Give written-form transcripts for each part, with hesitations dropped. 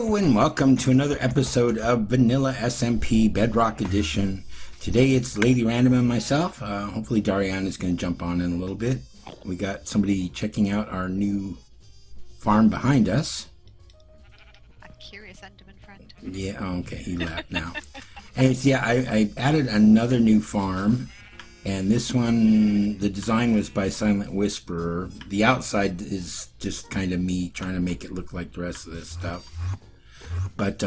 Hello and welcome to another episode of Vanilla SMP Bedrock Edition. Today it's Lady Random and myself. Hopefully Darian is going to jump on in a little bit. We got somebody checking out our new farm behind us. A curious Enderman friend. Yeah, okay, he left now. And I added another new farm. And this one, the design was by Silent Whisperer. The outside is just kind of me trying to make it look like the rest of this stuff. But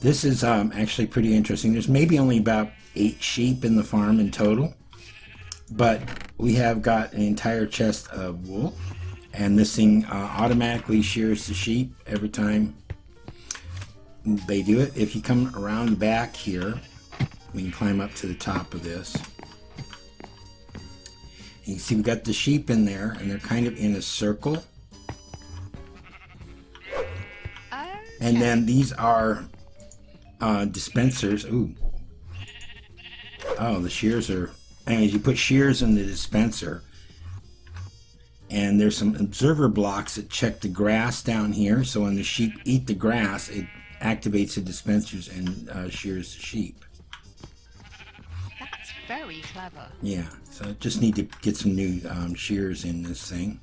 this is actually pretty interesting. There's maybe only about 8 sheep in the farm in total. But we have got an entire chest of wool. And this thing automatically shears the sheep every time they do it. If you come around the back here, we can climb up to the top of this. You can see we got the sheep in there, and they're kind of in a circle. Okay. And then these are dispensers. Ooh. Oh, the shears are... Anyways, you put shears in the dispenser. And there's some observer blocks that check the grass down here. So when the sheep eat the grass, it activates the dispensers and shears the sheep. That's very clever. Yeah, so just need to get some new shears in this thing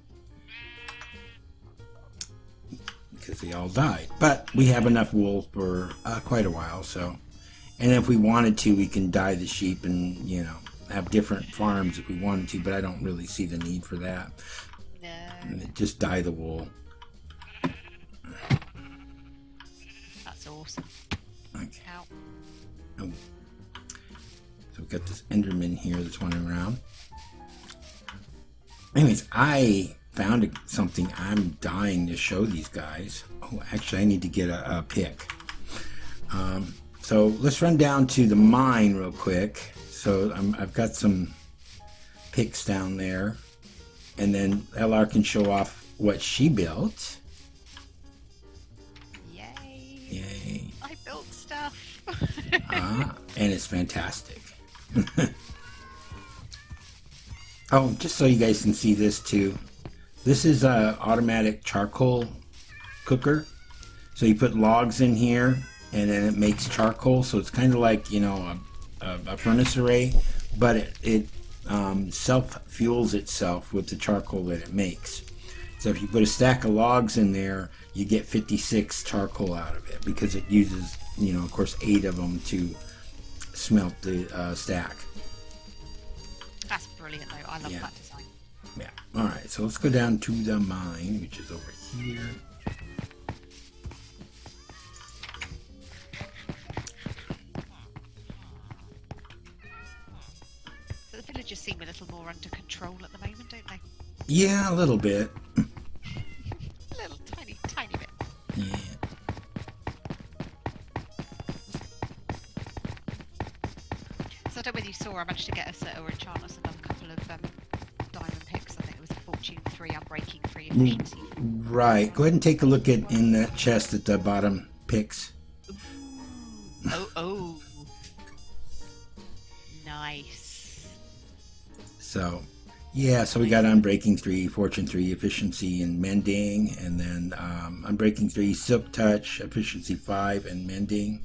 because they all died. But we have enough wool for quite a while, so. And if we wanted to, we can dye the sheep and, you know, have different farms if we wanted to, but I don't really see the need for that. No. Just dye the wool. That's awesome. Okay. Ow. Oh. So we've got this Enderman here that's running around. Anyways, I found something I'm dying to show these guys. Oh, actually, I need to get a pick. So let's run down to the mine real quick. So I've got some picks down there. And then LR can show off what she built. Yay. Yay. I built stuff. And it's fantastic. Oh, just so you guys can see this too. This is a automatic charcoal cooker. So you put logs in here and then it makes charcoal. So it's kind of like, you know, a furnace array, but it self-fuels itself with the charcoal that it makes. So if you put a stack of logs in there, you get 56 charcoal out of it because it uses, you know, of course, 8 of them to smelt the stack. That's brilliant, though. I love that design. Yeah. All right. So let's go down to the mine, which is over here. So the villagers seem a little more under control at the moment, don't they? Yeah, a little bit. A little tiny bit. Yeah. So I don't know whether you saw, I managed to get us or enchant us another couple of diamond picks. I think it was a fortune 3, unbreaking 3, efficiency. Right. Go ahead and take a look at in that chest at the bottom picks. Oh. Nice. So, yeah, so we got Unbreaking 3, Fortune 3, Efficiency, and Mending. And then Unbreaking 3, Silk Touch, Efficiency 5, and Mending.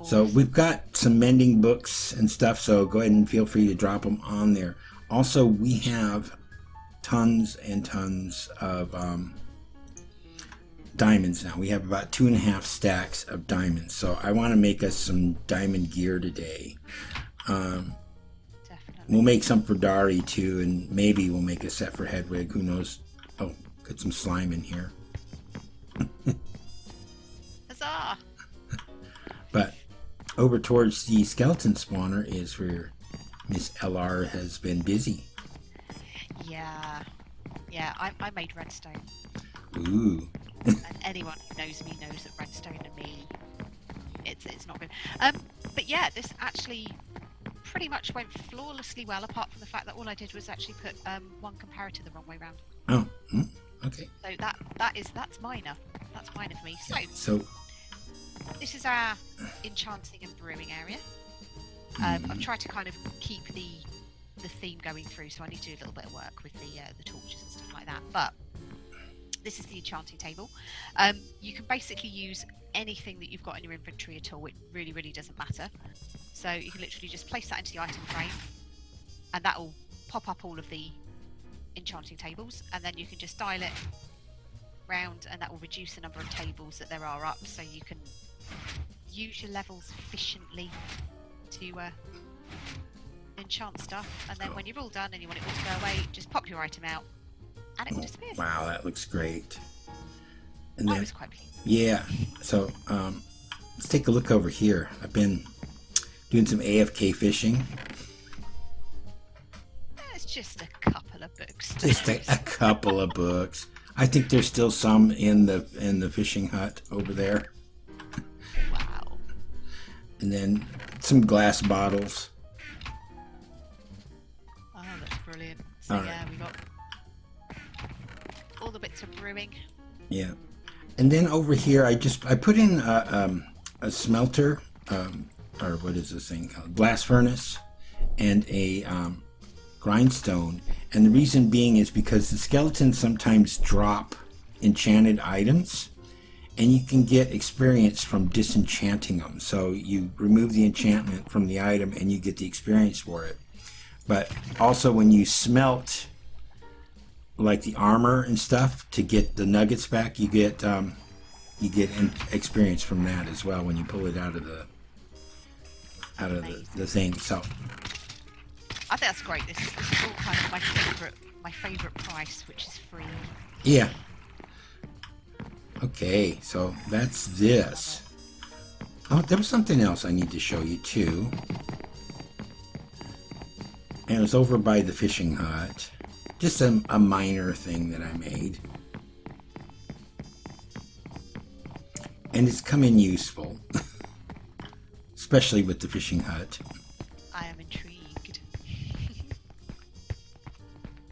So we've got some mending books and stuff, so go ahead and feel free to drop them on there. Also, we have tons and tons of diamonds now. We have about 2.5 stacks of diamonds, so I want to make us some diamond gear today. Definitely. We'll make some for Dari too, and maybe we'll make a set for Hedwig. Who knows? Oh, got some slime in here. Huzzah! But over towards the skeleton spawner is where Miss LR has been busy. Yeah, I made redstone. Ooh. And anyone who knows me knows that redstone and me, it's not good. But yeah, this actually pretty much went flawlessly well, apart from the fact that all I did was actually put one comparator the wrong way round. Oh, okay. So that's minor. That's minor for me. So This is our enchanting and brewing area. I've tried to kind of keep the theme going through, so I need to do a little bit of work with the torches and stuff like that. But This is the enchanting table. You can basically use anything that you've got in your inventory at all. It really, really doesn't matter. So you can literally just place that into the item frame, and that will pop up all of the enchanting tables, and then you can just dial it round, and that will reduce the number of tables that there are up, so you can use your levels efficiently to enchant stuff. And then when you're all done and you want it all to go away, just pop your item out, and it will disappear. Wow, that looks great. And I then, was quite pleased. yeah, so let's take a look over here. I've been doing some AFK fishing. It's just a couple of books. Just a couple of books. I think there's still some in the fishing hut over there. Wow. And then some glass bottles. Oh, that's brilliant. So All yeah, right. we got all the bits of brewing. Yeah. And then over here, I put in a smelter, or what is this thing called? Blast furnace, and a grindstone. And the reason being is because the skeletons sometimes drop enchanted items, and you can get experience from disenchanting them. So you remove the enchantment from the item, and you get the experience for it. But also when you smelt like the armor and stuff to get the nuggets back, you get experience from that as well when you pull it out of the thing. So I think that's great. This is all kind of my favourite price, which is free. yeah. Okay, so that's this. Oh, there was something else I need to show you too. And it was over by the fishing hut. Just a minor thing that I made. And it's come in useful. Especially with the fishing hut. I am intrigued.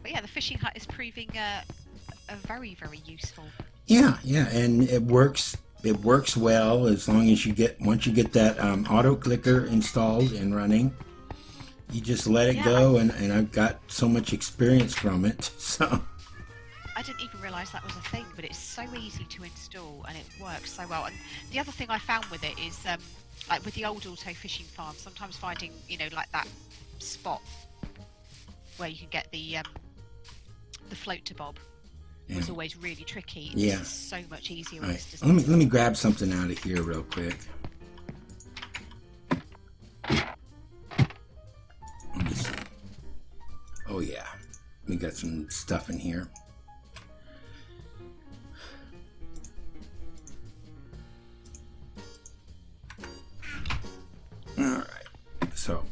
But yeah, the fishing hut is proving a very, very useful. Yeah, and it works. It works well as long as once you get that auto clicker installed and running. You just let it go, and I've got so much experience from it. So I didn't even realise that was a thing, but it's so easy to install and it works so well. And the other thing I found with it is, like with the old auto fishing farm, sometimes finding, like that spot where you can get the float to bob was always really tricky. Yeah. It's so much easier. right. Let me grab something out of here real quick. Let me see. Oh yeah, we got some stuff in here. All right, so.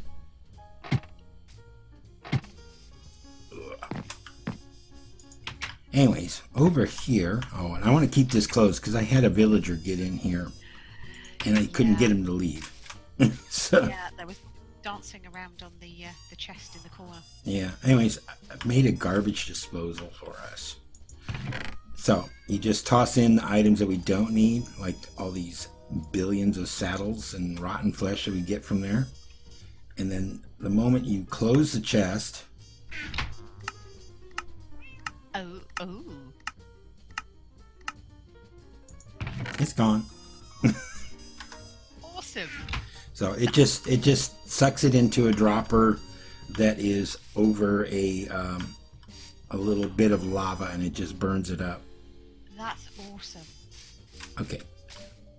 Anyways, over here, and I want to keep this closed because I had a villager get in here and I couldn't get him to leave. So yeah, there was dancing around on the chest in the corner. yeah, anyways, I made a garbage disposal for us. So you just toss in the items that we don't need, like all these billions of saddles and rotten flesh that we get from there. And then the moment you close the chest, Oh. it's gone. Awesome. So it just sucks it into a dropper that is over a little bit of lava, and it just burns it up. That's awesome. Okay,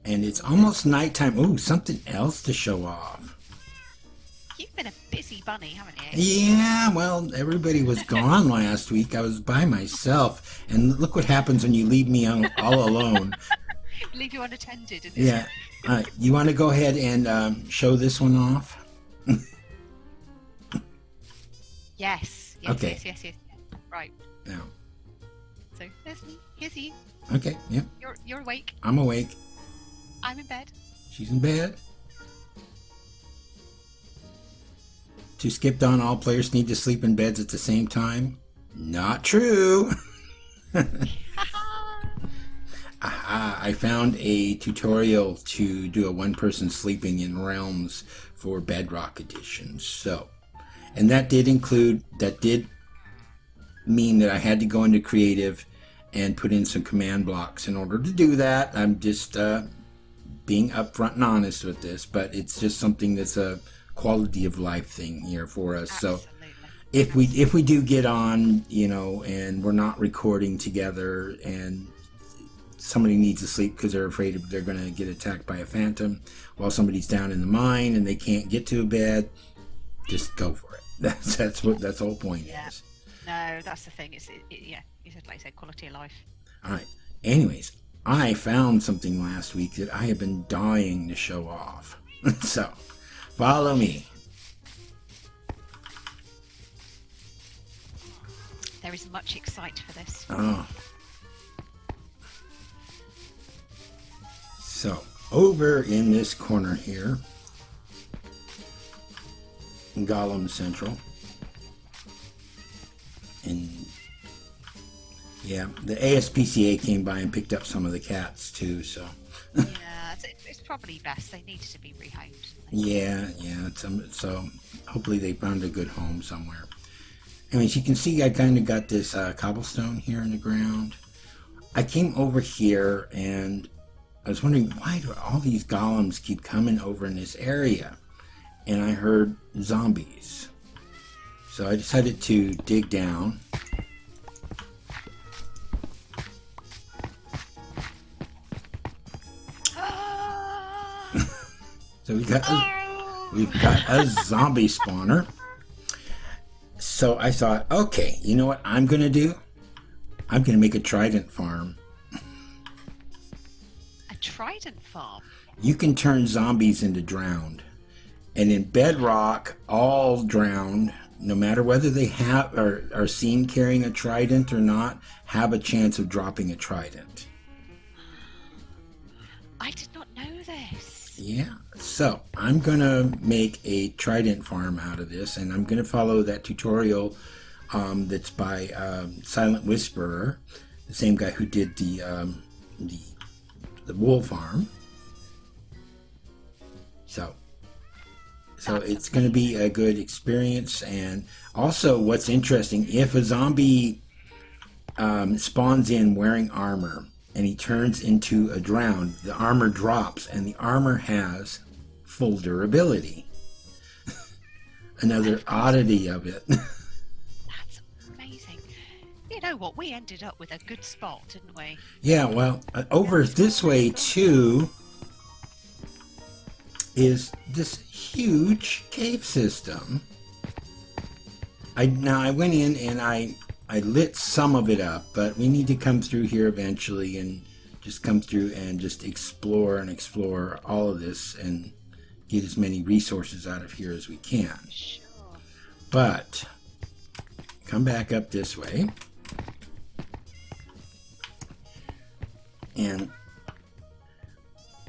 and it's almost nighttime. Ooh, something else to show off. You've been a busy bunny, haven't you? Yeah, well, everybody was gone last week. I was by myself, and look what happens when you leave me all alone. Leave you unattended. And Yeah. You want to go ahead and show this one off? Yes. Okay. Yes. Right. Now. So there's me. Here's you. Okay. Yep. You're awake. I'm awake. I'm in bed. She's in bed. To skip on, all players need to sleep in beds at the same time. Not true. Aha, I found a tutorial to do a one-person sleeping in realms for Bedrock edition. So, and that did mean that I had to go into creative and put in some command blocks in order to do that. I'm just being upfront and honest with this, but it's just something that's a quality of life thing here for us. Absolutely. So if we do get on, you know, and we're not recording together, and somebody needs to sleep because they're afraid they're going to get attacked by a phantom while somebody's down in the mine and they can't get to a bed, just go for it. That's the whole point is. No, that's the thing. Yeah, you said, like I said, quality of life. All right. Anyways, I found something last week that I have been dying to show off. So, follow me. There is much excite for this. Oh. So, over in this corner here, Gollum Central, and yeah, the ASPCA came by and picked up some of the cats too, so. Yeah, it's probably best. They needed to be rehomed. Yeah, so hopefully they found a good home somewhere. Anyways, you can see I kind of got this cobblestone here in the ground. I came over here and I was wondering, why do all these golems keep coming over in this area? And I heard zombies. So I decided to dig down. So we've got a zombie spawner. So I thought, okay, you know what I'm going to do? I'm going to make a trident farm. A trident farm? You can turn zombies into drowned. And in Bedrock, all drowned, no matter whether they have are seen carrying a trident or not, have a chance of dropping a trident. I did not know this. Yeah, so I'm going to make a trident farm out of this, and I'm going to follow that tutorial that's by Silent Whisperer, the same guy who did the wool farm. So it's going to be a good experience. And also, what's interesting, if a zombie spawns in wearing armor and he turns into a drowned, the armor drops, and the armor has full durability. Another oddity of it. That's amazing. You know what? We ended up with a good spot, didn't we? Yeah, well, over this way too is this huge cave system. I went in and I lit some of it up, but we need to come through here eventually and just come through and just explore all of this and get as many resources out of here as we can. Sure. But come back up this way. And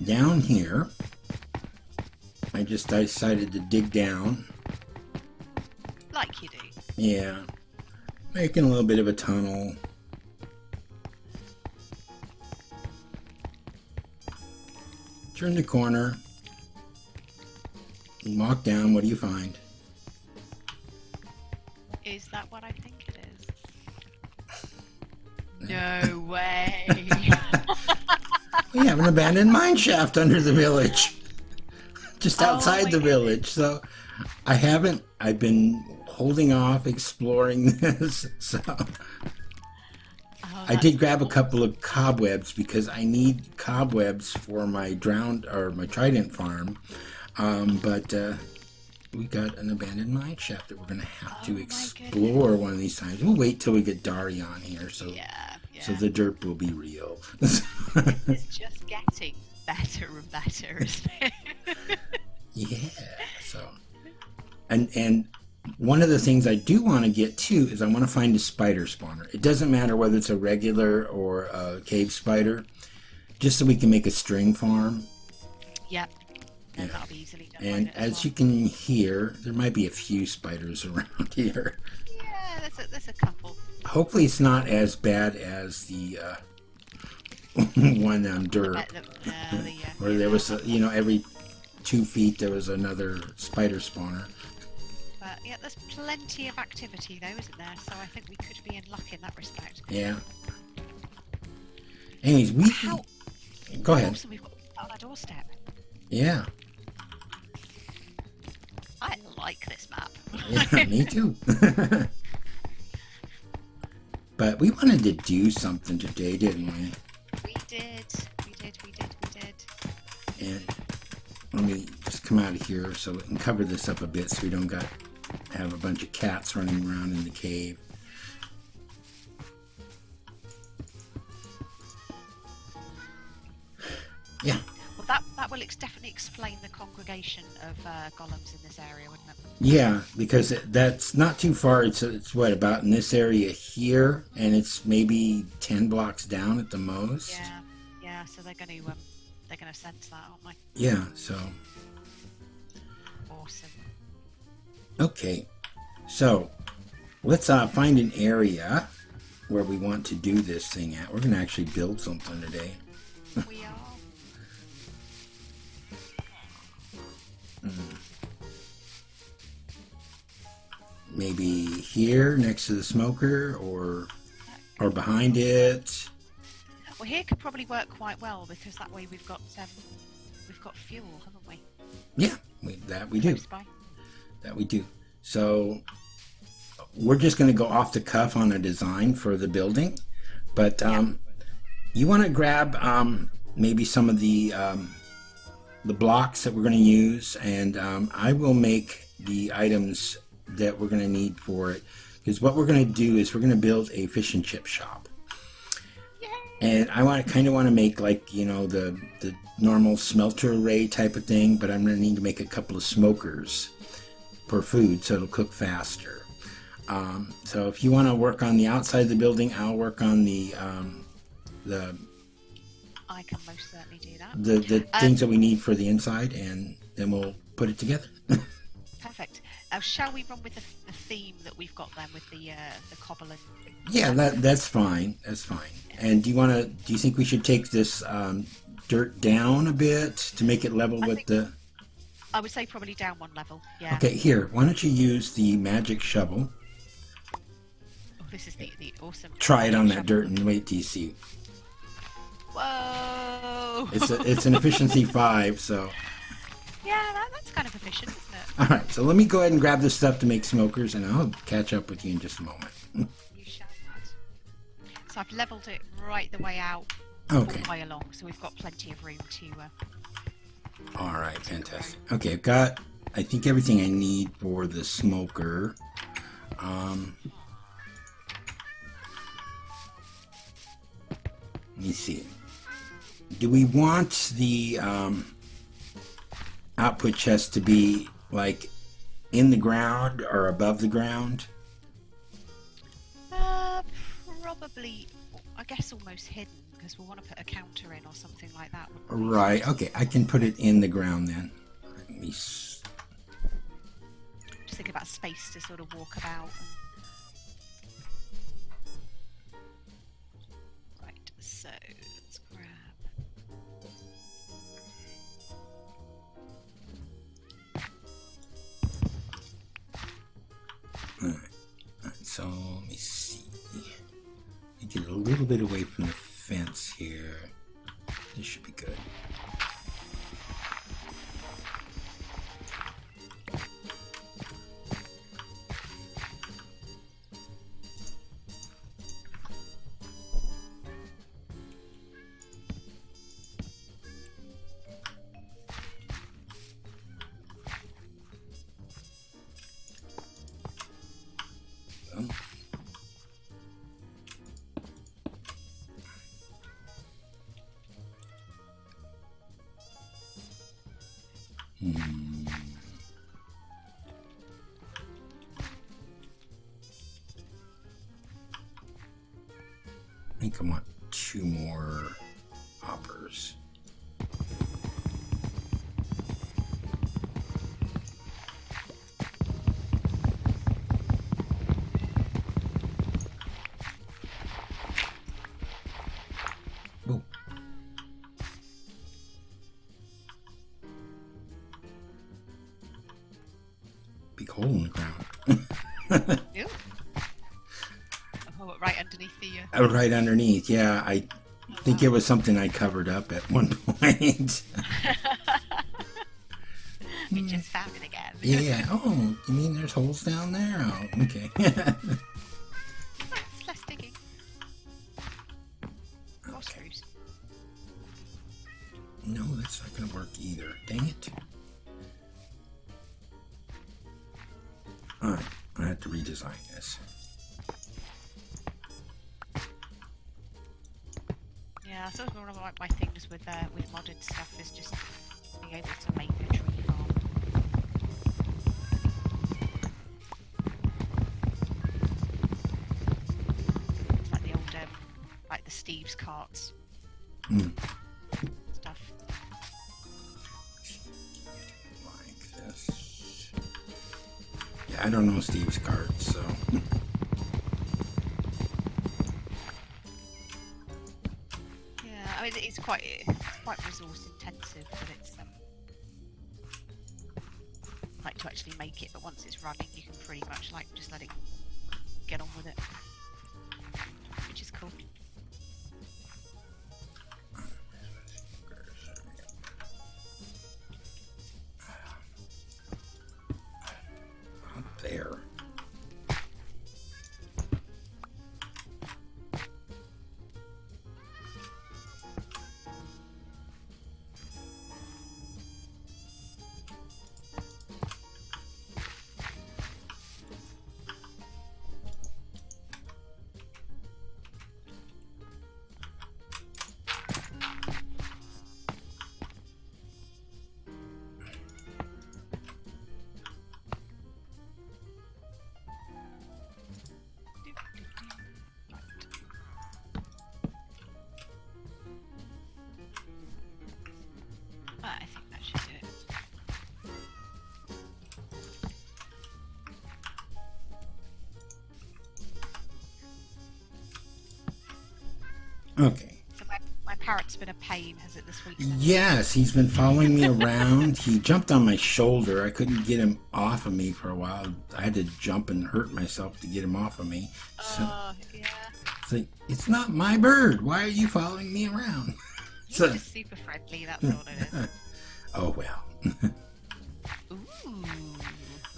down here, I just decided to dig down. Like you do. Yeah. Making a little bit of a tunnel. Turn the corner. And walk down. What do you find? Is that what I think it is? No way. We have an abandoned mine shaft under the village. Just outside the village. So I've been holding off exploring this. So I did grab a couple of cobwebs because I need cobwebs for my my trident farm. But we got an abandoned mine shaft that we're going to have to explore one of these times. We'll wait till we get Dari on here, so the derp will be real. It's just getting better and better, isn't it? Yeah. So, and one of the things I do want to get to is I want to find a spider spawner. It doesn't matter whether it's a regular or a cave spider, just so we can make a string farm. Yep. And that'll be easily done. And as you can hear, there might be a few spiders around here. Yeah, there's a couple. Hopefully it's not as bad as the one on Derp, where there was, every 2 feet there was another spider spawner. But yeah, there's plenty of activity though, isn't there? So I think we could be in luck in that respect. Yeah. Anyways, we How go ahead. awesome we've got that on our doorstep. Yeah, I like this map. yeah, me too. But we wanted to do something today, didn't we? We did. And let me just come out of here so we can cover this up a bit so we don't have a bunch of cats running around in the cave. Yeah. Well, that will definitely explain the congregation of golems in this area, wouldn't it? Yeah, because that's not too far. It's what, about in this area here, and it's maybe 10 blocks down at the most. Yeah. So they're going to sense that, aren't they? Yeah. So. Awesome. Okay. So let's find an area where we want to do this thing at. We're going to actually build something today. We are. Maybe here next to the smoker, or behind it. Well, here could probably work quite well because that way we've got fuel, haven't we? Yeah, we do. Close by. That we do. So we're just going to go off the cuff on a design for the building, but you want to grab maybe some of the blocks that we're going to use, and I will make the items that we're going to need for it, because what we're going to do is we're going to build a fish and chip shop. Yay! And I want to make, like, you know, the normal smelter array type of thing, but I'm going to need to make a couple of smokers for food so it'll cook faster. So if you want to work on the outside of the building, I'll work on the I can most certainly do that. the things that we need for the inside, and then we'll put it together. Perfect. Shall we run with the theme that we've got then, with the cobble and? Yeah, that's fine. That's fine. And do you think we should take this dirt down a bit to make it level with the? I would say probably down one level. Yeah. Okay, here. Why don't you use the magic shovel? Oh, this is the awesome. Try it on that shovel. dirt and wait till you see. Whoa! It's an efficiency 5, so. Yeah, that's kind of efficient, isn't it? All right, so let me go ahead and grab this stuff to make smokers, and I'll catch up with you in just a moment. You shall not. So I've levelled it right the way out, Okay. all the way along, so we've got plenty of room to. All right, fantastic. Okay, I've got, I think, everything I need for the smoker. Let me see. Do we want the output chest to be like in the ground or above the ground? Probably, I guess, almost hidden, because we'll want to put a counter in or something like that. Right. Okay, I can put it in the ground then. Let me. Just think about space to sort of walk about. Right. So let's grab. All right. So let me see. Get a little bit away from the fence here. This should be good. I think I want 2 more hoppers. Oh. Big hole in the ground. Ew. Oh, right underneath the. Right underneath, yeah. I think it was something I covered up at one point. You just found it again. Yeah. Oh, you mean there's holes down there? Oh, okay. It's less digging. Or screws. No, that's not going to work either. Dang it. Alright, I have to redesign this. Yeah, so one of my things with modded stuff is just being able to make a tree farm. It's like the old, like the Steve's carts stuff. Like this. Yeah, I don't know Steve's cards, so. Yeah, I mean it's quite resource intensive, but it's like to actually make it. But once it's running, you can pretty much like just let it get on with it, which is cool. There. I think that should do it. Okay. So my parrot's been a pain, has it, this week? Yes, he's been following me around. He jumped on my shoulder. I couldn't get him off of me for a while. I had to jump and hurt myself to get him off of me. So Yeah. it's like, it's not my bird. Why are you following me around? He's just super friendly, that's all it is. Oh, well. Ooh.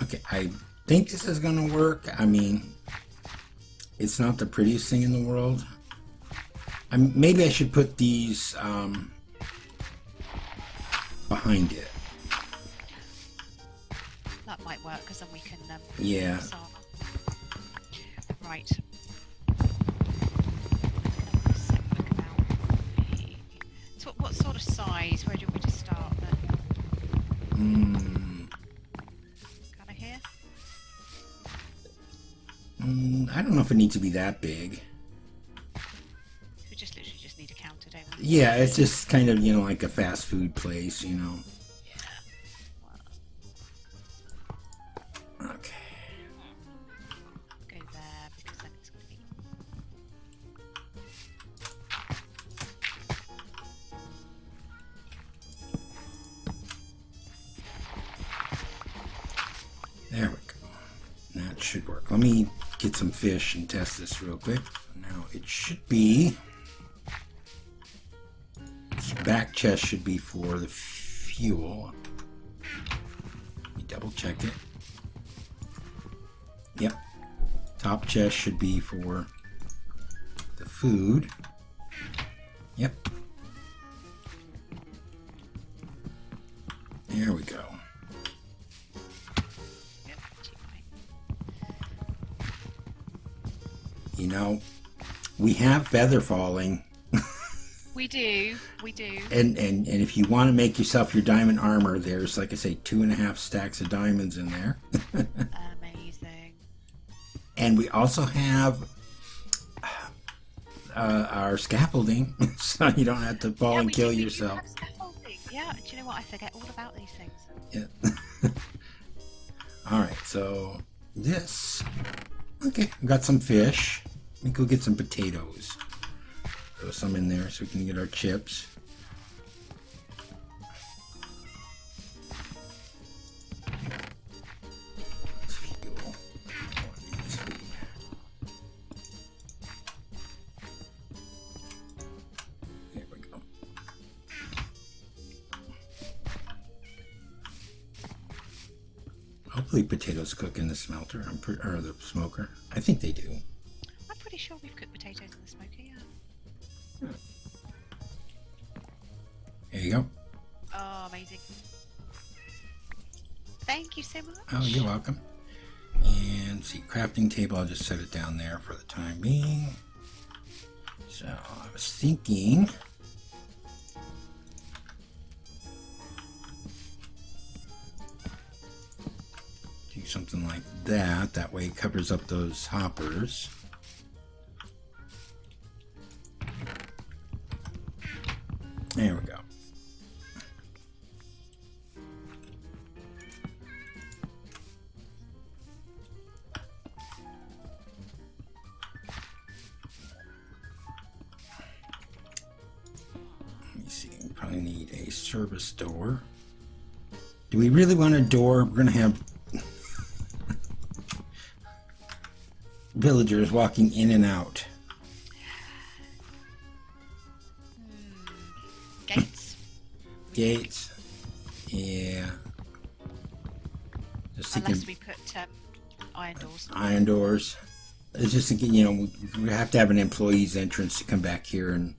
Okay, I think this is going to work. I mean, it's not the prettiest thing in the world. Maybe I should put these behind it. That might work, because then we can... Yeah. Right. So what sort of size? Where do we just start then? Kind of here? I don't know if it needs to be that big. We just literally just need a counter, don't we? Yeah, it's just kind of, you know, like a fast food place, you know. Yeah. Okay. Go there, because then it's going to be... There we go. That should work. Let me get some fish and test this real quick. Now it should be... This back chest should be for the fuel. Let me double check it. Yep. Top chest should be for the food. Yep. There we go. You know, we have feather falling. We do, we do. And if you want to make yourself your diamond armor, there's, like I say, 2.5 stacks of diamonds in there. Amazing. And we also have our scaffolding, so you don't have to fall and kill yourself. We do have scaffolding. Yeah, do you know what? I forget all about these things. Yeah. All right, so this. Okay, we got some fish. Let me go get some potatoes. Throw some in there so we can get our chips. Fuel. believe potatoes cook in the smelter, or the smoker. I think they do. I'm pretty sure we've cooked potatoes in the smoker, yeah. There you go. Oh, amazing. Thank you so much. Oh, you're welcome. And see, crafting table, I'll just set it down there for the time being. So I was thinking, do something like that. That way it covers up those hoppers. There we go. Let me see, we probably need a service door. Do we really want a door? We're gonna have villagers walking in and out. Gates. Gates. Yeah. Just thinking. Unless we put iron doors. Iron doors. It's just thinking, you know, we have to have an employee's entrance to come back here and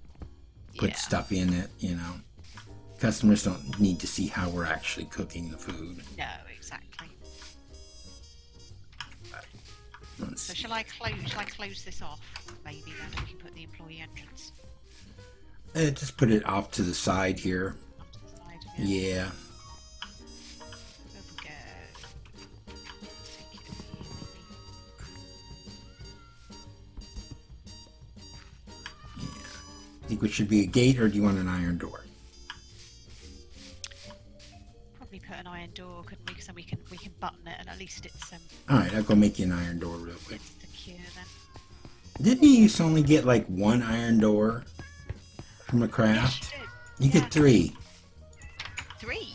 put stuff in it, you know. Customers don't need to see how we're actually cooking the food. No, exactly. So shall I close this off? Maybe then we can put the employee entrance. Just put it off to the side here. Off to the side. Yeah. There we go. Take it over here, maybe. Yeah. Think it should be a gate, or do you want an iron door? Probably put an iron door, couldn't we? Because then we can button it, and at least it's All right, I'll go make you an iron door real quick. secure then. Didn't you used to only get like one iron door from a craft? Yes, You get 3. 3.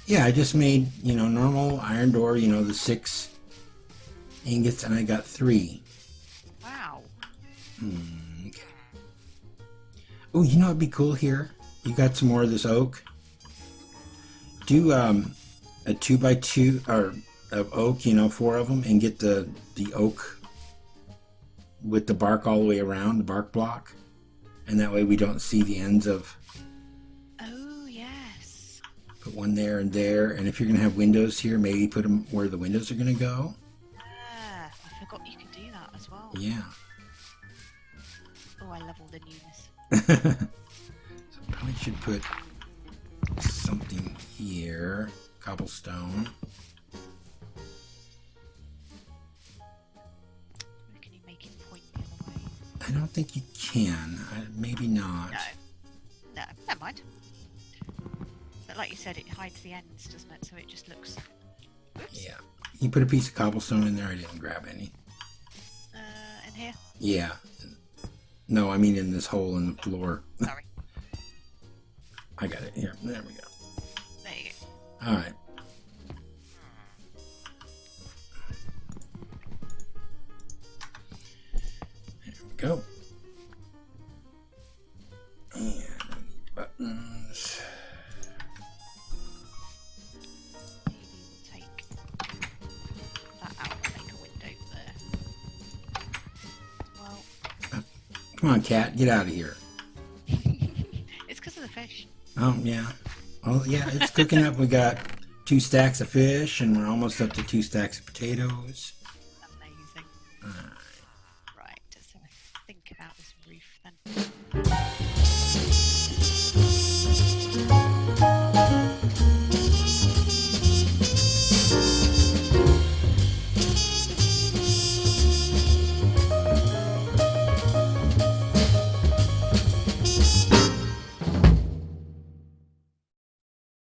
Yeah, I just made, you know, normal iron door, you know, the 6 ingots, and I got 3. Wow. Okay. Oh, you know what'd be cool here? You got some more of this oak. Do a 2x2 or of oak, you know, 4 of them, and get the oak with the bark all the way around, the bark block, and that way we don't see the ends of. Oh yes. Put one there and there, and if you're gonna have windows here, maybe put them where the windows are gonna go. Ah, I forgot you could do that as well. Yeah. Oh, I love all the newness. So probably should put something here, cobblestone. Can you make it point the other way? I don't think you can. Maybe not. No, never mind. But like you said, it hides the ends, doesn't it? So it just looks. Oops. Yeah. You put a piece of cobblestone in there. I didn't grab any. In here. Yeah. No, I mean in this hole in the floor. Sorry. I got it here. There we go. There you go. All right. There we go. And we need buttons. Maybe we'll take that out and make a window there. Well, Come on, cat. Get out of here. it's because of the fish. Oh, yeah. Oh, yeah, it's cooking up. We got 2 stacks of fish, and we're almost up to 2 stacks of potatoes. Amazing. Right, so think about this roof then.